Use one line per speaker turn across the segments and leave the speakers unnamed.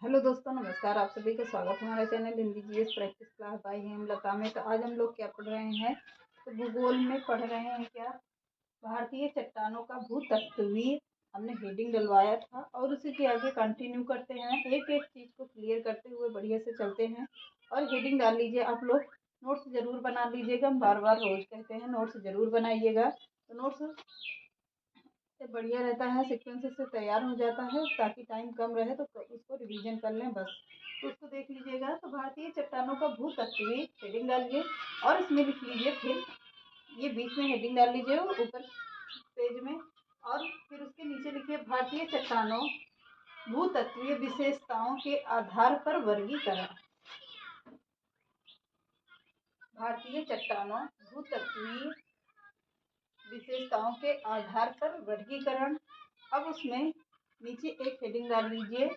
Hello दोस्तों, नमस्कार। आप सभी का स्वागत है हमारे channel Hindi GS practice class by Hemlata में। तो आज हम लोग क्या पढ़ रहे हैं, तो भूगोल में पढ़ रहे हैं क्या, भारतीय चट्टानों का भूतत्वीय। हमने हेडिंग डलवाया था और उसी के आगे कंटिन्यू करते हैं, एक एक चीज़ को क्लियर करते हुए बढ़िया से चलते हैं। और हेडिंग डाल लीजिए, आप लोग नोट्स ज़रूर बना लीजिएगा। हम बार बार रोज़ कहते हैं नोट्स ज़रूर बनाइएगा, तो नोट्स से बढ़िया रहता है, सीक्वेंस से तैयार हो जाता है, ताकि टाइम कम रहे तो उसको रिवीजन कर लें बस। तो उसको देख लीजिएगा। तो भारतीय चट्टानों का भूतत्वीय हेडिंग डालिए और इसमें लिख लीजिए, फिर ये बीच में हेडिंग डाल लीजिए ऊपर पेज में, और फिर उसके नीचे लिखिए भारतीय चट्टानों भूतत्वीय विशेषताओं के आधार पर वर्गीकरण। भारतीय चट्टानों भूतत्वीय विशेषताओं के आधार पर वर्गीकरण। अब उसमें नीचे एक हेडिंग डाल लीजिए,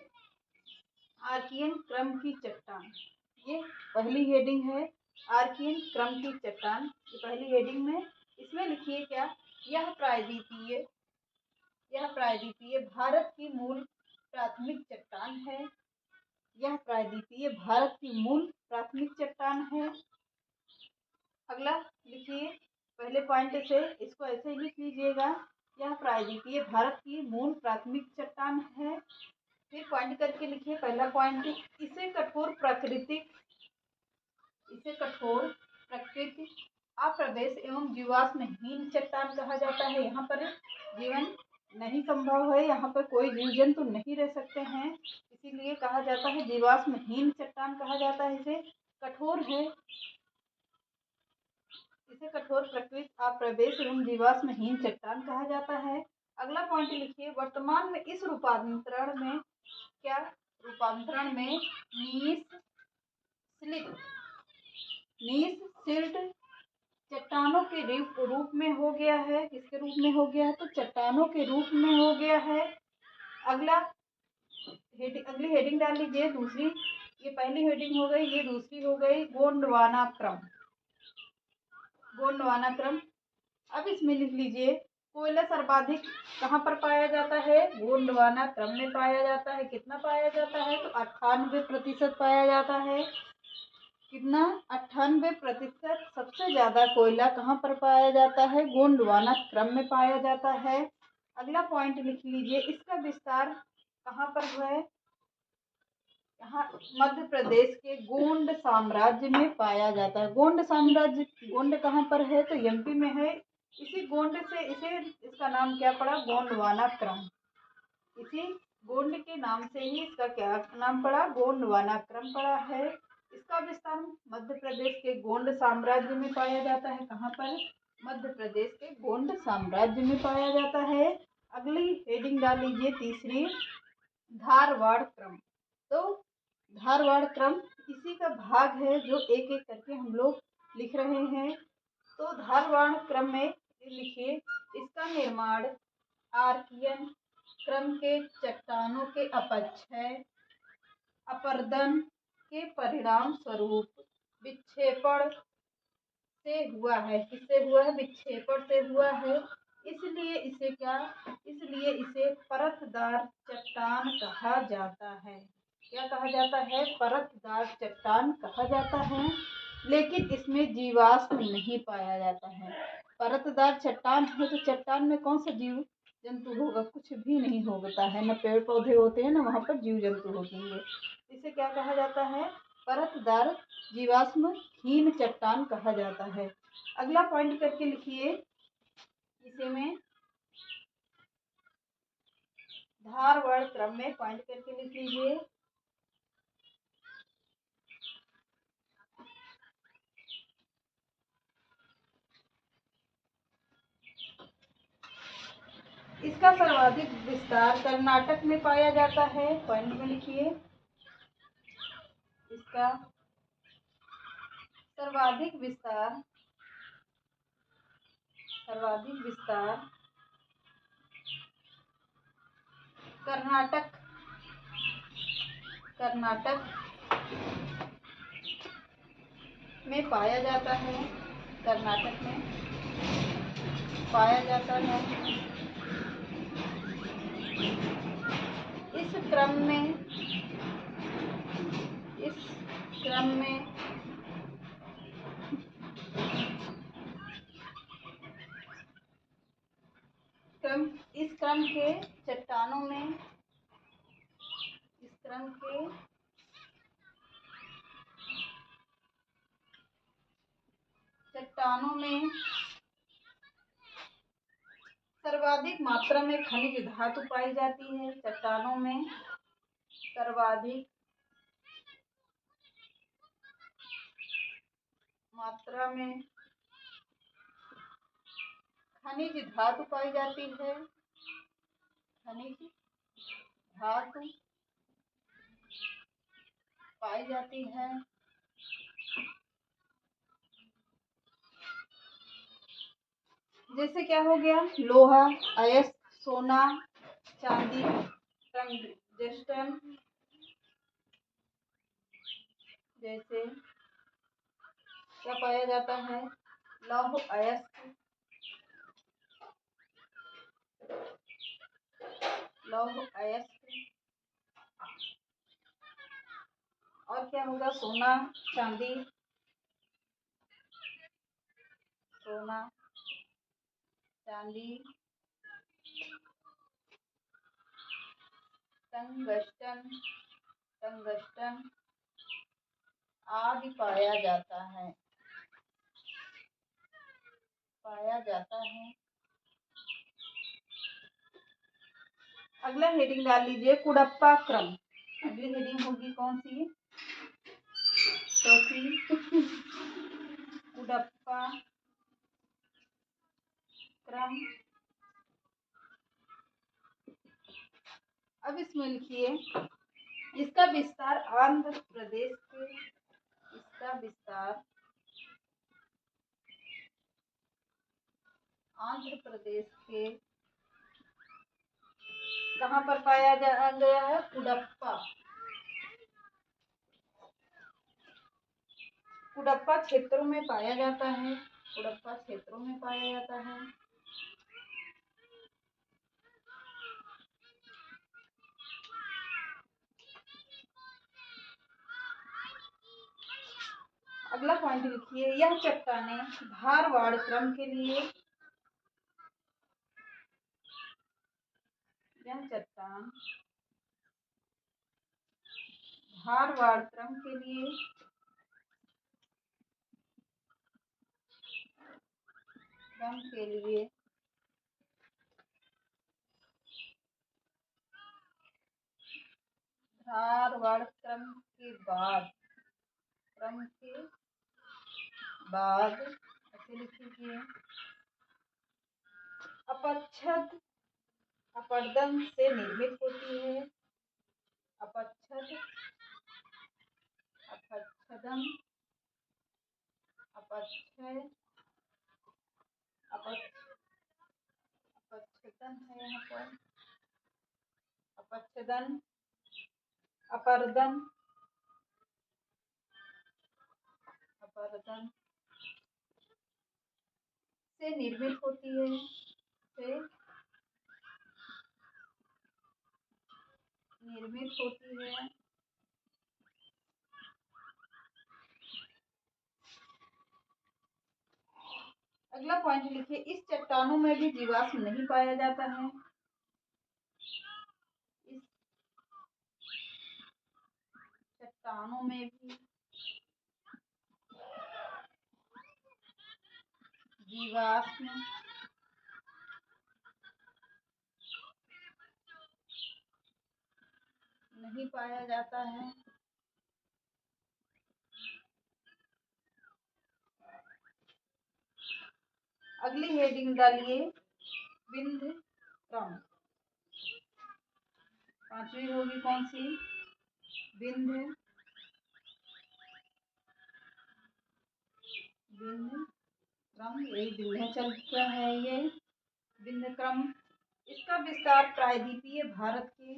आर्कियन क्रम की चट्टान। ये पहली हेडिंग है, आर्कियन क्रम की चट्टान। ये पहली हेडिंग में इसमें लिखिए क्या, यह प्रायद्वीपीय भारत की मूल प्राथमिक चट्टान है। यह प्रायद्वीपीय भारत की मूल प्राथमिक चट्टान है। अगला लिखिए, पहले पॉइंट से इसको ऐसे ही लिख लीजिएगा, यह प्रायद्वीपीय भारत की मूल प्राथमिक चट्टान है। फिर पॉइंट करके लिखिए, पहला पॉइंट, इसे कठोर प्रकृति अप्रवेश एवं जीवाश्महीन चट्टान कहा जाता है। यहाँ पर जीवन नहीं संभव है, यहाँ पर कोई जीव जंतु नहीं रह सकते हैं, इसीलिए कहा जाता है जीवाश्महीन चट्टान कहा जाता है। इसे कठोर प्रकृति अप्रवेश एवं जीवाश्महीन चट्टान कहा जाता है। अगला पॉइंट लिखिए, वर्तमान में इस रूपांतरण में नीस-सिल्ट चट्टानों के रूप में हो गया है। किसके रूप में हो गया है, तो चट्टानों के रूप में हो गया है। अगली हेडिंग डाल लीजिए, दूसरी। ये पहली हेडिंग हो गई, ये दूसरी हो गई, गोंडवाना क्रम। अब इसमें लिख लीजिए, कोयला सर्वाधिक कहाँ पर पाया जाता है, गोंडवाना क्रम में पाया जाता है। कितना पाया जाता है, तो 98% पाया जाता है। कितना, 98%। सबसे ज्यादा कोयला कहाँ पर पाया जाता है, गोंडवाना क्रम में पाया जाता है। अगला पॉइंट लिख लीजिए, इसका विस्तार कहाँ पर हुआ है, यहाँ मध्य प्रदेश के गोंड साम्राज्य में पाया जाता है। गोंड कहाँ पर है, तो एमपी में है। इसी गोंड से इसका नाम क्या पड़ा, गोंडवाना क्रम। इसी गोंड के नाम से ही इसका क्या नाम पड़ा, गोंडवाना क्रम पड़ा है। इसका विस्तार मध्य प्रदेश के गोंड साम्राज्य में पाया जाता है। कहाँ पर, मध्य प्रदेश के गोंड साम्राज्य में पाया जाता है। अगली हेडिंग डाल लीजिए, तीसरी, धारवाड़ क्रम। तो धारवाड़ क्रम इसी का भाग है जो एक एक करके हम लोग लिख रहे हैं। तो धारवाड़ क्रम में लिखिए, इसका निर्माण आर्कियन क्रम के चट्टानों के अपरदन के परिणाम स्वरूप विक्षेपण से हुआ है। किससे हुआ है, विक्षेपण से हुआ है। इसलिए इसे परतदार चट्टान कहा जाता है। क्या कहा जाता है, परतदार चट्टान कहा जाता है। लेकिन इसमें जीवाश्म नहीं पाया जाता है। परतदार चट्टान है तो चट्टान में कौन सा जीव जंतु होगा, कुछ भी नहीं होता है, न पेड़ पौधे होते हैं, न वहाँ पर जीव जंतु होते हैं। इसे क्या कहा जाता है, परतदार जीवाश्महीन चट्टान कहा जाता है। अगला पॉइंट करके लिखिए, इसे में धारवाड़ क्रम में पॉइंट करके लिख लीजिए, इसका सर्वाधिक विस्तार कर्नाटक में पाया जाता है। पॉइंट में लिखिए, इसका सर्वाधिक विस्तार कर्नाटक में पाया जाता है। कर्नाटक में पाया जाता है। इस क्रम में इस क्रम में इस क्रम के चट्टानों में सर्वाधिक मात्रा में खनिज धातु पाई जाती है। चट्टानों में सर्वाधिक मात्रा में खनिज धातु पाई जाती है। खनिज धातु पाई जाती है। जैसे क्या हो गया, लोहा, अयस्क, सोना, चांदी, टंगस्टन। जैसे क्या पाया जाता है, लौह अयस्क, और क्या होगा, सोना, चांदी, टंगस्टन आदि पाया जाता है। अगला हेडिंग डाल लीजिए, कुडप्पा क्रम। अगली हेडिंग होगी कौन सी, चौथी, कुडप्पा क्रम। अब इसमें लिखिए, इसका विस्तार आंध्र प्रदेश के कहाँ पर पाया गया है, कुडप्पा क्षेत्रों में पाया जाता है। अगला पॉइंट लिखिए, यह चट्टानें धारवाड़ क्रम के लिए धारवाड़ क्रम के बाद ऐसे लिखिए, अपरदन से निर्मित होती है। अपरदन से निर्मित होती है। अगला पॉइंट लिखिए, इस चट्टानों में भी जीवाश्म नहीं पाया जाता है। इस चट्टानों में भी जीवाश्म नहीं पाया जाता है। अगली हेडिंग डालिए, विंध्य क्रम। पांचवी होगी कौन सी, विंध्य क्रम। यही विंध्य चल चुका है, ये विंध्य क्रम। इसका विस्तार प्रायद्वीपीय भारत के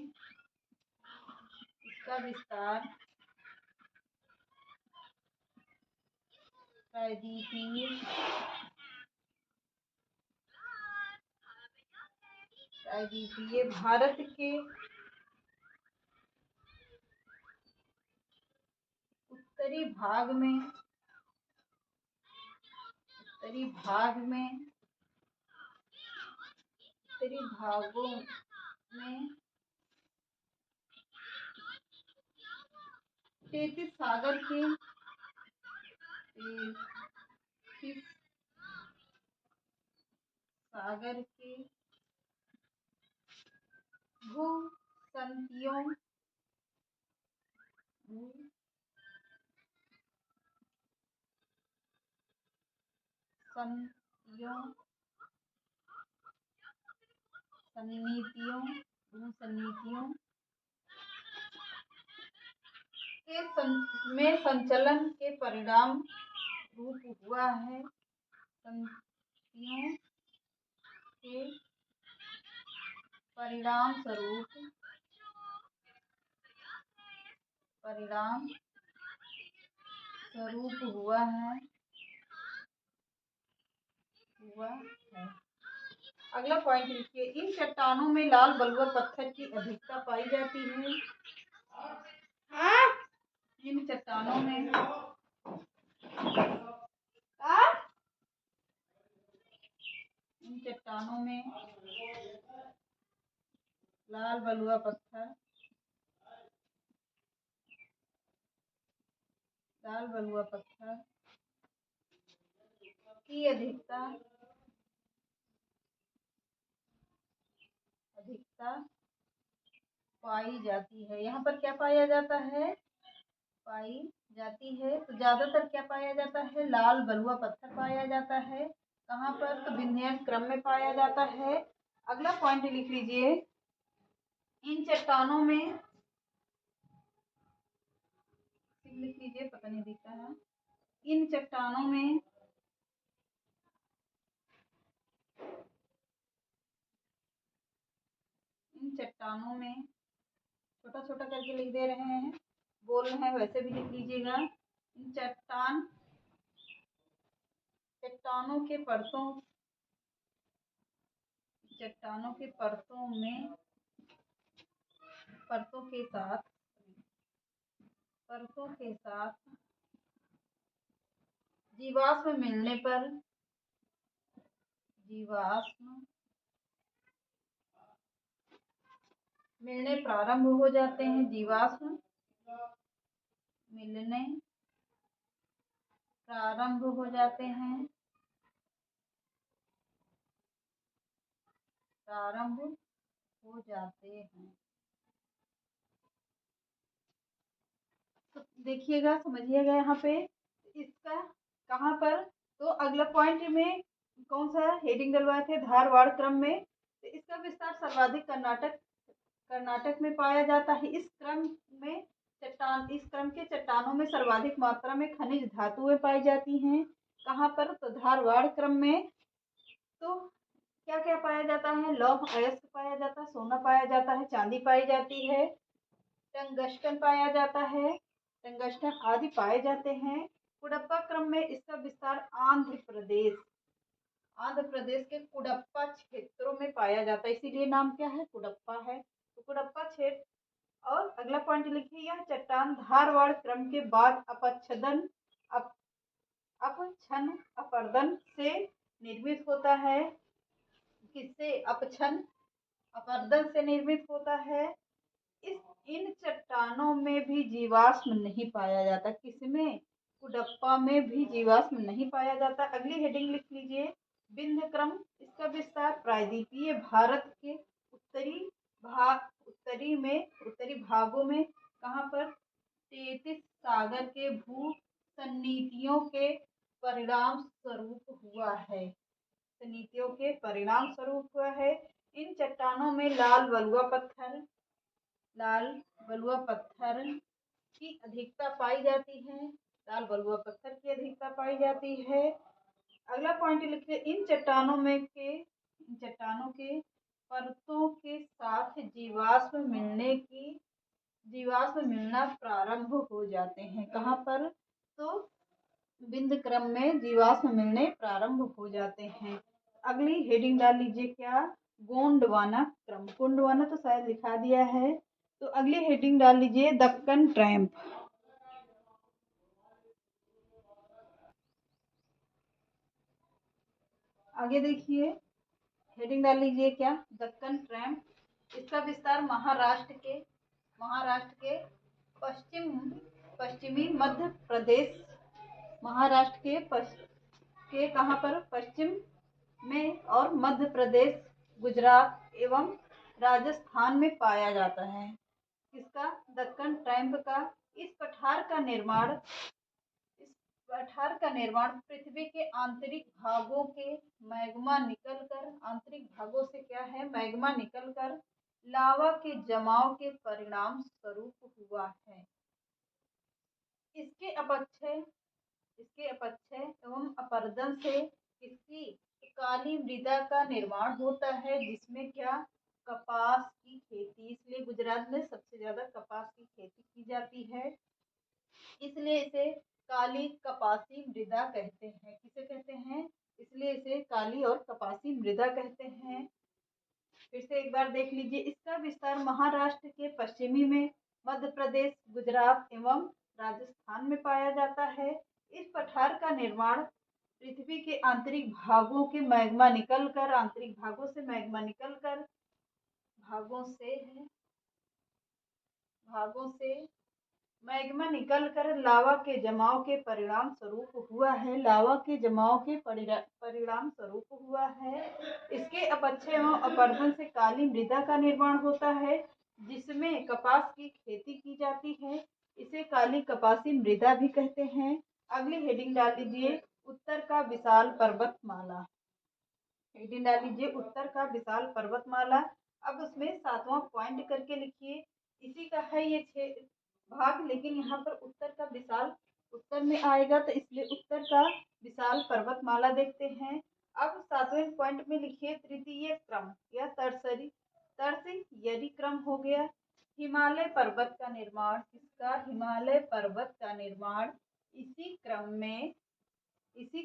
उत्तरी भाग में उत्तरी भागों में तेतीस सागर के भूसंधियों में संचलन के परिणाम रूप हुआ है। संधियों के परिणाम स्वरूप हुआ है। अगला पॉइंट लिखिए, इन चट्टानों में लाल बलुआ पत्थर की अधिकता पाई जाती है। इन चट्टानों में लाल बलुआ पत्थर की अधिकता पाई जाती है। यहाँ पर क्या पाया जाता है? पाई जाती है। तो ज्यादातर क्या पाया जाता है? लाल बलुआ पत्थर पाया जाता है। कहाँ पर? तो विन्ध्याचल क्रम में पाया जाता है। अगला पॉइंट लिख लीजिए, इन चट्टानों में लिख लीजिए, पता नहीं दिखता है। इन चट्टानों में छोटा छोटा करके लिख दे रहे हैं, बोल रहे हैं वैसे भी लिख लीजिएगा। इन चट्टानों के परतों के साथ जीवाश्म मिलने प्रारंभ हो जाते हैं। जीवाश्म मिलने प्रारंभ हो जाते हैं। तो देखिएगा, समझिएगा यहाँ पे इसका कहाँ पर। तो अगला पॉइंट में कौन सा हेडिंग डलवाए थे? धारवाड़ क्रम में। तो इसका विस्तार सर्वाधिक कर्नाटक में पाया जाता है। इस क्रम के चट्टानों में सर्वाधिक मात्रा में खनिज धातुएं पाई जाती हैं। कहाँ पर? तो धारवाड़ क्रम में। तो क्या क्या पाया जाता है? लौह अयस्क पाया जाता है, सोना पाया जाता है, चांदी पाई जाती है, टंगस्टन पाया जाता है, टंगस्टन आदि पाए जाते हैं। कुडप्पा क्रम में इसका विस्तार आंध्र प्रदेश के कुडप्पा क्षेत्रों में पाया जाता है, इसीलिए नाम क्या है? कुडप्पा है। तो कुडप्पा क्षेत्र। और अगला पॉइंट लिखिए, यह चट्टान धारवाड़ क्रम के बाद अपरदन से निर्मित होता है। किससे? अपरदन से निर्मित होता है। इन चट्टानों में भी जीवाश्म नहीं पाया जाता। किसमें? कुडप्पा में भी जीवाश्म नहीं पाया जाता। अगली हेडिंग लिख लीजिए, विंध्य क्रम। इसका विस्तार प्रायद्वीपीय भारत के उत्तरी भागों में कहाँ पर? तेतीस सागर के भूसन्निधियों के परिणाम स्वरूप हुआ है। इन चट्टानों में लाल बलुआ पत्थर की अधिकता पाई जाती है। अगला पॉइंट लिखिए, इन चट्टानों के परतों के साथ जीवाश्म मिलना प्रारंभ हो जाते हैं। कहाँ पर? तो विंध्य क्रम में जीवाश्म मिलने प्रारंभ हो जाते हैं। अगली हेडिंग डाल लीजिए, क्या? गोंडवाना क्रम। गोंडवाना तो शायद लिखा दिया है। तो अगली हेडिंग डाल लीजिए, दक्कन ट्रैम्प। आगे देखिए, हेडिंग डाल लीजिए क्या, दक्कन ट्रैम्प। इसका विस्तार महाराष्ट्र के पश्चिमी मध्य प्रदेश, महाराष्ट्र के कहाँ पर, पश्चिम में, और मध्य प्रदेश, गुजरात एवं राजस्थान में पाया जाता है। किसका, दक्कन ट्रैम्प का। इस पठार का निर्माण पृथ्वी के आंतरिक भागों के आंतरिक भागों से क्या है, मैग्मा निकलकर लावा के जमाव के परिणाम स्वरूप हुआ है। इसके अपक्षय एवं अपरदन से इसकी काली मृदा का निर्माण होता है, जिसमें क्या, कपास की खेती, इसलिए गुजरात में सबसे ज्यादा कपास की खेती की जाती है, इसलिए इसे काली कपासी मृदा कहते हैं। किसे कहते हैं, इसलिए इसे काली और कपासी मृदा कहते हैं। फिर से एक बार देख लीजिए, इसका विस्तार महाराष्ट्र के पश्चिमी में, मध्य प्रदेश, गुजरात एवं राजस्थान में पाया जाता है। इस पठार का निर्माण पृथ्वी के आंतरिक भागों से मैग्मा निकलकर लावा के जमाव के परिणाम स्वरूप हुआ है। इसके अपक्षय एवं अपरदन से काली मृदा का निर्माण होता है, जिसमें कपास की खेती की जाती है, इसे काली कपासी मृदा भी कहते हैं। अगली हेडिंग डाल लीजिए, उत्तर का विशाल पर्वतमाला। हेडिंग डाल लीजिए, उत्तर का विशाल पर्वतमाला। अब उसमें 7वां पॉइंट करके लिखिए। इसी का है ये 6 भाग, लेकिन यहाँ पर उत्तर का विशाल उत्तर में आएगा, तो इसलिए उत्तर का विशाल पर्वतमाला देखते हैं। अब 7वें पॉइंट में लिखिए, तृतीय क्रम या टर्शियरी क्रम हो गया। हिमालय पर्वत का निर्माण। किसका, हिमालय पर्वत का निर्माण इसी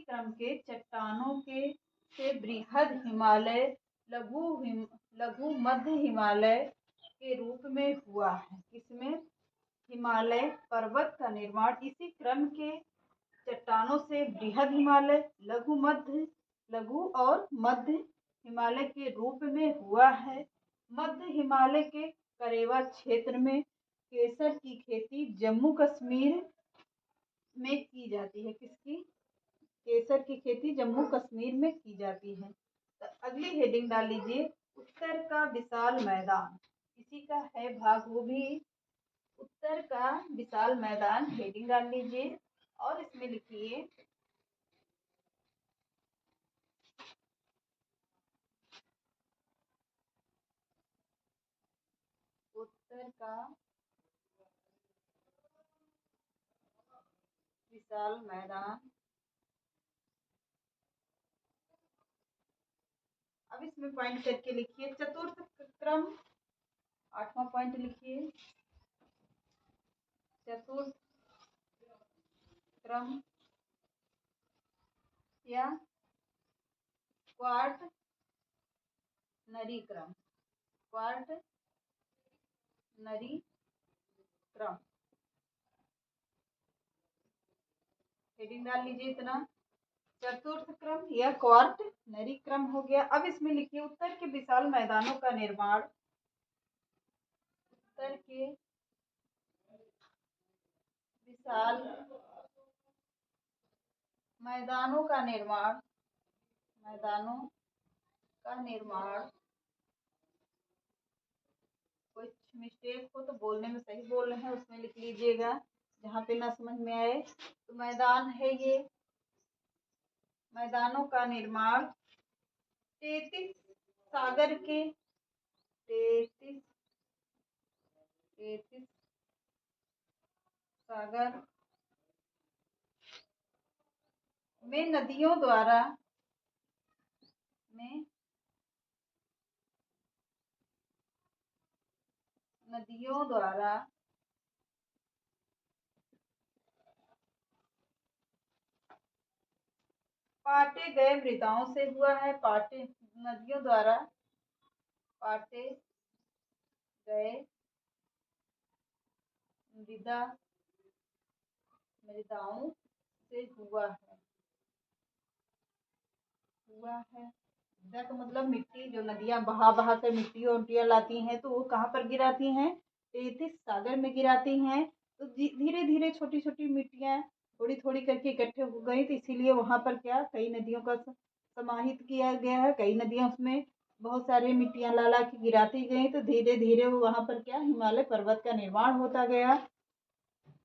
क्रम के चट्टानों से बृहद हिमालय, लघु मध्य हिमालय के रूप में हुआ है। किसमें, हिमालय पर्वत का निर्माण इसी क्रम के चट्टानों से बृहद हिमालय, लघु और मध्य हिमालय के रूप में हुआ है। मध्य हिमालय के करेवा क्षेत्र में केसर की खेती जम्मू कश्मीर में की जाती है। किसकी, केसर की खेती जम्मू कश्मीर में की जाती है। तो अगली हेडिंग डाल लीजिए, उत्तर का विशाल मैदान। इसी का है भाग वो भी, उत्तर का विशाल मैदान। हेडिंग डाल लीजिए और इसमें लिखिए, उत्तर का विशाल मैदान। अब इसमें पॉइंट करके लिखिए, चतुर्थ क्रम। 8वां पॉइंट लिखिए, चतुर्थ क्रम या क्वार्टनरी क्रम। हेडिंग डाल लीजिए इतना, चतुर्थ क्रम या क्वार्टनरी क्रम हो गया। अब इसमें लिखिए, उत्तर के विशाल मैदानों का निर्माण, उत्तर के विशाल मैदानों का निर्माण कुछ मिस्टेक हो तो बोलने में सही बोल रहे हैं, उसमें लिख लीजिएगा, जहाँ पे ना समझ में आए। तो मैदान है ये, मैदानों का निर्माण 33 सागर के 33 सागर में नदियों द्वारा पाटे गए मृदाओं से हुआ है। नदियों द्वारा पाटे गए मृदाओं से हुआ हुआ है। मृदा का मतलब मिट्टी, जो नदियाँ बहा बहा कर मिट्टी उट्टियाँ लाती हैं तो वो कहाँ पर गिराती हैं, तैतीस सागर में गिराती हैं। तो धीरे धीरे छोटी छोटी मिट्टियाँ थोड़ी थोड़ी करके इकट्ठे हो गई, तो इसीलिए वहाँ पर क्या कई नदियों का समाहित किया गया है। कई नदियाँ उसमें बहुत सारी मिट्टियाँ ला ला के गिराती गई, तो धीरे धीरे वो वहाँ पर क्या हिमालय पर्वत का निर्माण होता गया।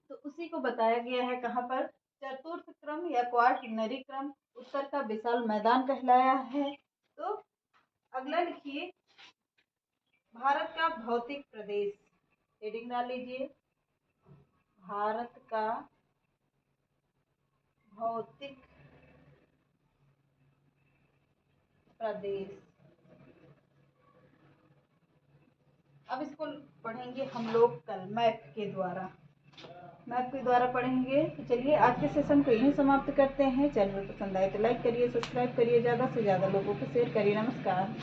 तो उसी को बताया गया है कहाँ पर, चतुर्थ क्रम या क्वार्टनरी क्रम, उत्तर का विशाल मैदान कहलाया है। तो अगला लिखिए, भारत का भौतिक प्रदेश, हेडिंग डाल लीजिए, भारत का भौतिक प्रदेश। अब इसको पढ़ेंगे हम लोग कल मैप के द्वारा पढ़ेंगे। तो चलिए आज के सेशन को यहीं समाप्त करते हैं। चैनल पसंद आए तो लाइक करिए, सब्सक्राइब करिए, ज़्यादा से ज़्यादा लोगों को शेयर करिए। नमस्कार।